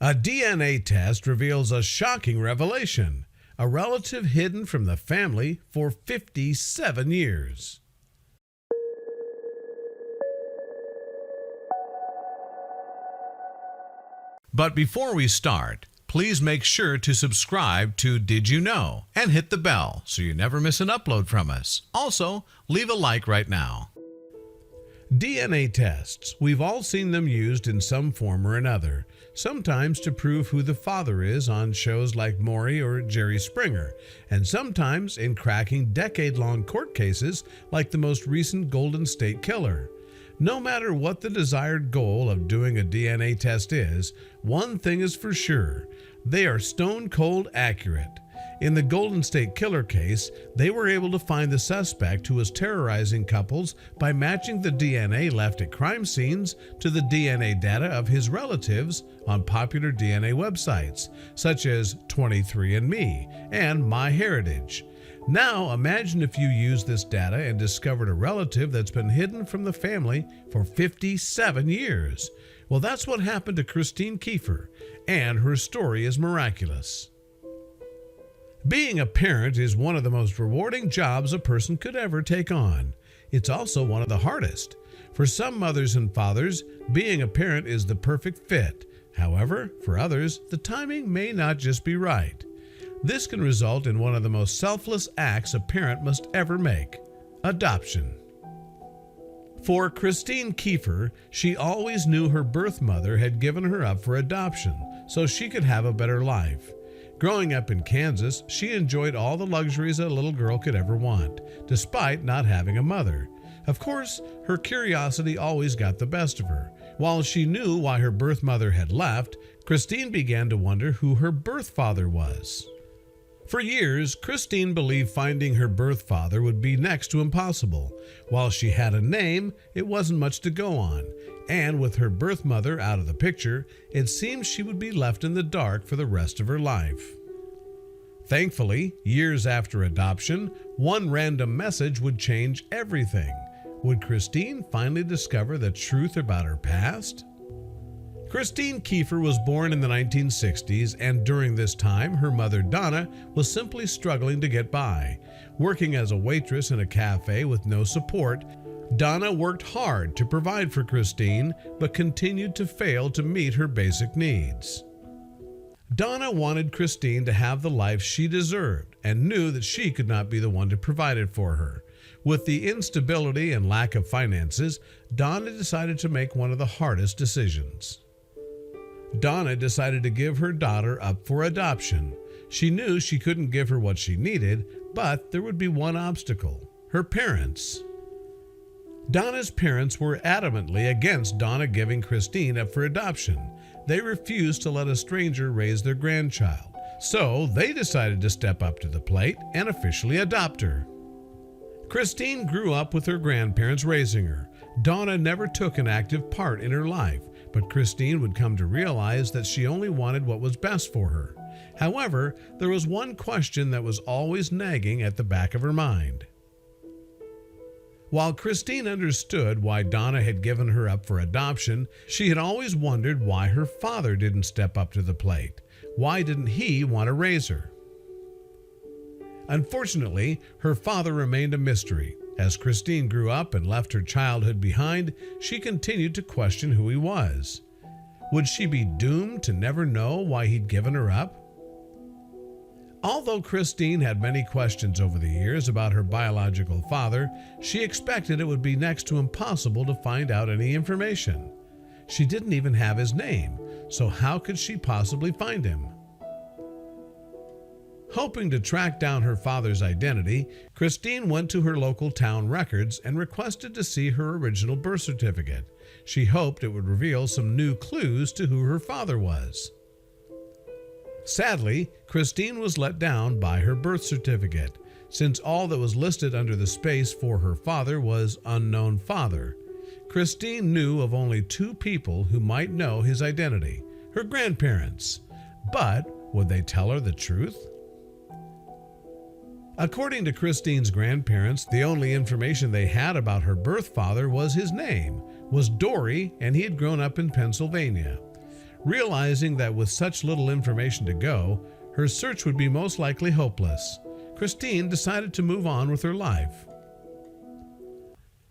A DNA test reveals a shocking revelation: a relative hidden from the family for 57 years. But before we start, please make sure to subscribe to Did You Know and hit the bell so you never miss an upload from us. Also, leave a like right now. DNA tests. We've all seen them used in some form or another, sometimes to prove who the father is on shows like Maury or Jerry Springer, and sometimes in cracking decade-long court cases like the most recent Golden State Killer. No matter what the desired goal of doing a DNA test is, one thing is for sure: they are stone-cold accurate. In the Golden State Killer case, they were able to find the suspect who was terrorizing couples by matching the DNA left at crime scenes to the DNA data of his relatives on popular DNA websites, such as 23andMe and MyHeritage. Now imagine if you used this data and discovered a relative that's been hidden from the family for 57 years. Well, that's what happened to Christine Kiefer, and her story is miraculous. Being a parent is one of the most rewarding jobs a person could ever take on. It's also one of the hardest. For some mothers and fathers, being a parent is the perfect fit. However, for others, the timing may not just be right. This can result in one of the most selfless acts a parent must ever make: adoption. For Christine Kiefer, she always knew her birth mother had given her up for adoption so she could have a better life. Growing up in Kansas, she enjoyed all the luxuries a little girl could ever want, despite not having a mother. Of course, her curiosity always got the best of her. While she knew why her birth mother had left, Christine began to wonder who her birth father was. For years, Christine believed finding her birth father would be next to impossible. While she had a name, it wasn't much to go on, and with her birth mother out of the picture, it seemed she would be left in the dark for the rest of her life. Thankfully, years after adoption, one random message would change everything. Would Christine finally discover the truth about her past? Christine Kiefer was born in the 1960s, and during this time, her mother Donna was simply struggling to get by. Working as a waitress in a cafe with no support, Donna worked hard to provide for Christine, but continued to fail to meet her basic needs. Donna wanted Christine to have the life she deserved and knew that she could not be the one to provide it for her. With the instability and lack of finances, Donna decided to make one of the hardest decisions. Donna decided to give her daughter up for adoption. She knew she couldn't give her what she needed, but there would be one obstacle: her parents. Donna's parents were adamantly against Donna giving Christine up for adoption. They refused to let a stranger raise their grandchild, so they decided to step up to the plate and officially adopt her. Christine grew up with her grandparents raising her. Donna never took an active part in her life, but Christine would come to realize that she only wanted what was best for her. However, there was one question that was always nagging at the back of her mind. While Christine understood why Donna had given her up for adoption, she had always wondered why her father didn't step up to the plate. Why didn't he want to raise her? Unfortunately, her father remained a mystery. As Christine grew up and left her childhood behind, she continued to question who he was. Would she be doomed to never know why he'd given her up? Although Christine had many questions over the years about her biological father, she expected it would be next to impossible to find out any information. She didn't even have his name, so how could she possibly find him? Hoping to track down her father's identity, Christine went to her local town records and requested to see her original birth certificate. She hoped it would reveal some new clues to who her father was. Sadly, Christine was let down by her birth certificate, since all that was listed under the space for her father was unknown father. Christine knew of only 2 people who might know his identity: her grandparents. But would they tell her the truth? According to Christine's grandparents, the only information they had about her birth father was his name was Dory, and he had grown up in Pennsylvania. Realizing that with such little information to go, her search would be most likely hopeless, Christine decided to move on with her life.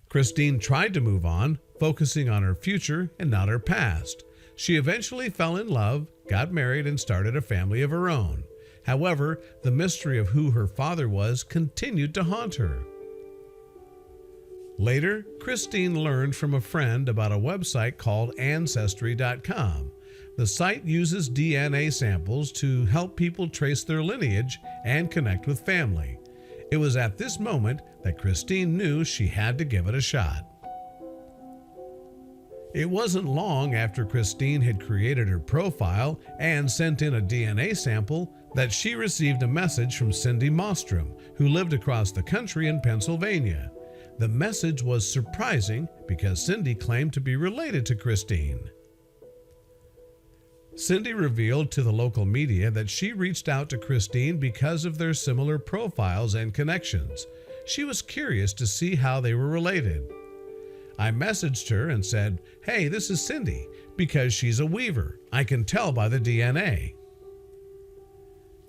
Christine tried to move on, focusing on her future and not her past. She eventually fell in love, got married, and started a family of her own. However, the mystery of who her father was continued to haunt her. Later, Christine learned from a friend about a website called Ancestry.com. The site uses DNA samples to help people trace their lineage and connect with family. It was at this moment that Christine knew she had to give it a shot. It wasn't long after Christine had created her profile and sent in a DNA sample that she received a message from Cindy Mostrom, who lived across the country in Pennsylvania. The message was surprising because Cindy claimed to be related to Christine. Cindy revealed to the local media that she reached out to Christine because of their similar profiles and connections. She was curious to see how they were related. I messaged her and said, "Hey, this is Cindy," because she's a weaver. I can tell by the DNA.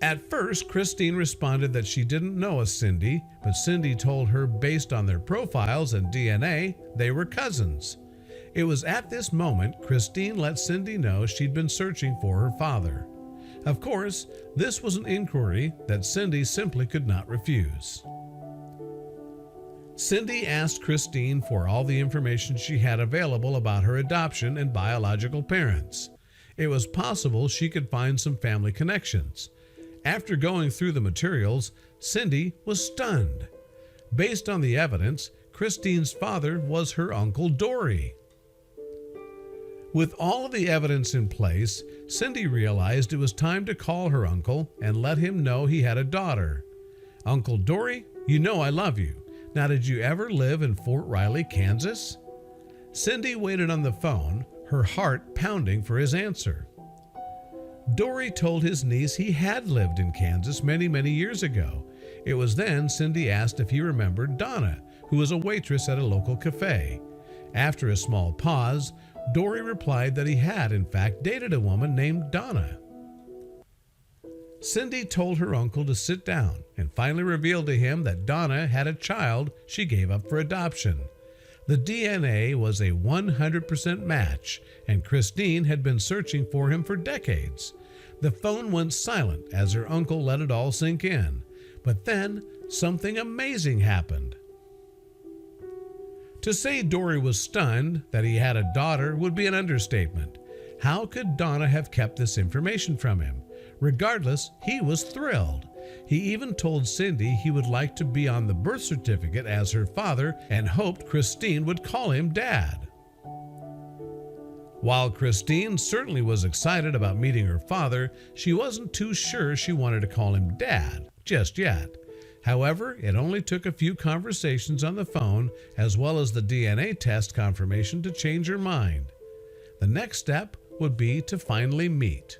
At first, Christine responded that she didn't know a Cindy, but Cindy told her based on their profiles and DNA, they were cousins. It was at this moment Christine let Cindy know she'd been searching for her father. Of course, this was an inquiry that Cindy simply could not refuse. Cindy asked Christine for all the information she had available about her adoption and biological parents. It was possible she could find some family connections. After going through the materials, Cindy was stunned. Based on the evidence, Christine's father was her Uncle Dory. With all of the evidence in place, Cindy realized it was time to call her uncle and let him know he had a daughter. "Uncle Dory, you know I love you. Now, did you ever live in Fort Riley, Kansas?" Cindy waited on the phone, her heart pounding for his answer. Dory told his niece he had lived in Kansas many years ago. It was then Cindy asked if he remembered Donna, who was a waitress at a local cafe. After a small pause, Dory replied that he had, in fact, dated a woman named Donna. Cindy told her uncle to sit down and finally revealed to him that Donna had a child she gave up for adoption. The DNA was a 100% match, and Christine had been searching for him for decades. The phone went silent as her uncle let it all sink in. But then, something amazing happened. To say Dory was stunned that he had a daughter would be an understatement. How could Donna have kept this information from him? Regardless, he was thrilled. He even told Cindy he would like to be on the birth certificate as her father and hoped Christine would call him Dad. While Christine certainly was excited about meeting her father, she wasn't too sure she wanted to call him Dad just yet. However, it only took a few conversations on the phone as well as the DNA test confirmation to change her mind. The next step would be to finally meet.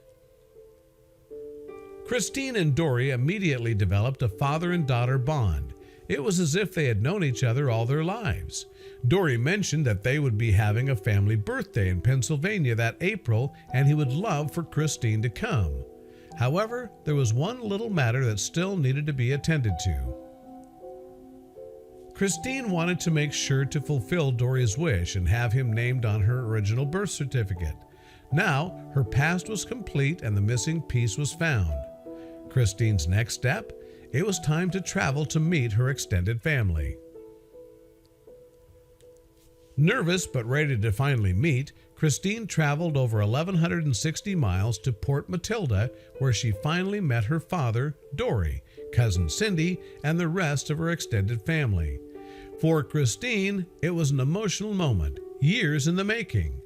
Christine and Dory immediately developed a father and daughter bond. It was as if they had known each other all their lives. Dory mentioned that they would be having a family birthday in Pennsylvania that April, and he would love for Christine to come. However, there was one little matter that still needed to be attended to. Christine wanted to make sure to fulfill Dory's wish and have him named on her original birth certificate. Now, her past was complete and the missing piece was found. Christine's next step? It was time to travel to meet her extended family. Nervous but ready to finally meet, Christine traveled over 1,160 miles to Port Matilda, where she finally met her father, Dory, cousin Cindy, and the rest of her extended family. For Christine, it was an emotional moment, years in the making.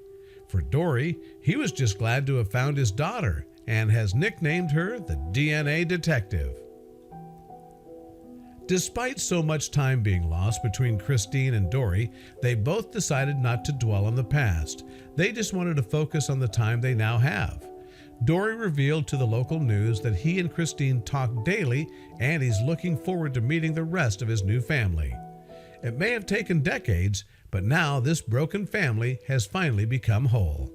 For Dory, he was just glad to have found his daughter and has nicknamed her the DNA Detective. Despite so much time being lost between Christine and Dory, they both decided not to dwell on the past. They just wanted to focus on the time they now have. Dory revealed to the local news that he and Christine talk daily and he's looking forward to meeting the rest of his new family. It may have taken decades, but now this broken family has finally become whole.